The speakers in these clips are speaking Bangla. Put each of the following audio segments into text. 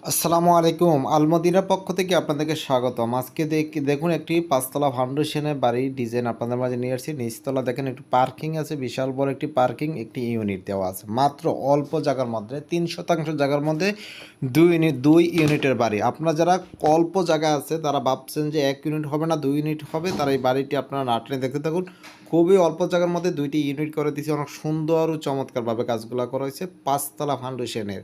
আসসালামু আলাইকুম। আলমদিনার পক্ষ থেকে আপনাদেরকে স্বাগতম। আজকে দেখুন একটি পাঁচতলা ফাউন্ডেশনের বাড়ির ডিজাইন আপনাদের মাঝে নিয়ে আসছি। নিচতলা দেখেন একটু পার্কিং আছে, বিশাল বড় একটি পার্কিং, একটি ইউনিট দেওয়া আছে। মাত্র অল্প জায়গার মধ্যে ৩% জায়গার মধ্যে 2 ইউনিটের বাড়ি। আপনারা যারা অল্প জায়গা আছে তারা ভাবছেন যে 1 ইউনিট হবে না 2 ইউনিট হবে, তারা এই বাড়িটি আপনারা না টেনে দেখতে থাকুন। খুবই অল্প জায়গার মধ্যে 2টি ইউনিট করে দিয়েছে। অনেক সুন্দর ও চমৎকারভাবে কাজগুলো করা হয়েছে পাঁচতলা ফাউন্ডেশনের।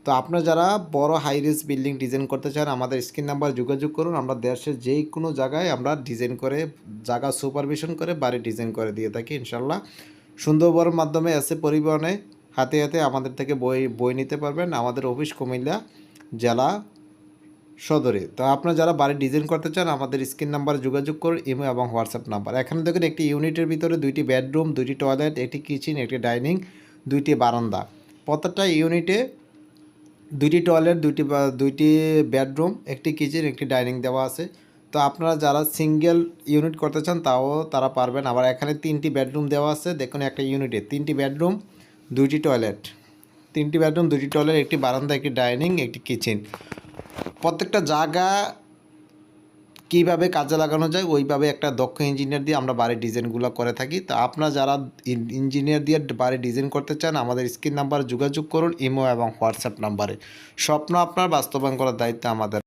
তো আপনারা যারা বড় হাই রিস বিল্ডিং ডিজাইন করতে চান আমাদের স্ক্রিন নাম্বার যোগাযোগ করুন। আমরা দেশের যে কোনো জায়গায় আমরা ডিজাইন করে জায়গা সুপারভিশন করে বাড়ি ডিজাইন করে দিয়ে থাকি ইনশাল্লাহ। সুন্দরবনের মাধ্যমে এসে পরিবহনে হাতে হাতে আমাদের থেকে বই নিতে পারবেন। আমাদের অফিস কুমিল্লা জেলা সদরে। তো আপনারা যারা বাড়ি ডিজাইন করতে চান আমাদের স্ক্রিন নাম্বারে যোগাযোগ করুন, ইমো এবং হোয়াটসঅ্যাপ নাম্বার। এখানে দেখুন একটি ইউনিটের ভিতরে 2টি বেডরুম, 2টি টয়লেট, একটি কিচেন, একটি ডাইনিং, 2টি বারান্দা। প্রত্যেকটা ইউনিটে 2টি টয়লেট, 2টি বেডরুম, একটি কিচেন, একটি ডাইনিং দেওয়া আছে। তো আপনারা যারা সিঙ্গেল ইউনিট করতে চান তারা পারবেন। আবার এখানে 3টি বেডরুম দেওয়া আছে। দেখুন একটা ইউনিটে 3টি বেডরুম, 2টি টয়লেট, 3টি বেডরুম, 2টি টয়লেট, একটি বারান্দা, একটি ডাইনিং, একটি কিচেন। প্রত্যেকটা জায়গা কীভাবে কাজে লাগানো যায় ওইভাবে একটা দক্ষ ইঞ্জিনিয়ার দিয়ে আমরা বাড়ির ডিজাইনগুলো করে থাকি। তো আপনারা যারা ইঞ্জিনিয়ার দিয়ে বাড়ির ডিজাইন করতে চান আমাদের স্ক্রিন নাম্বারে যোগাযোগ করুন, ইমো এবং হোয়াটসঅ্যাপ নাম্বারে। স্বপ্ন আপনার বাস্তবায়ন করার দায়িত্ব আমাদের।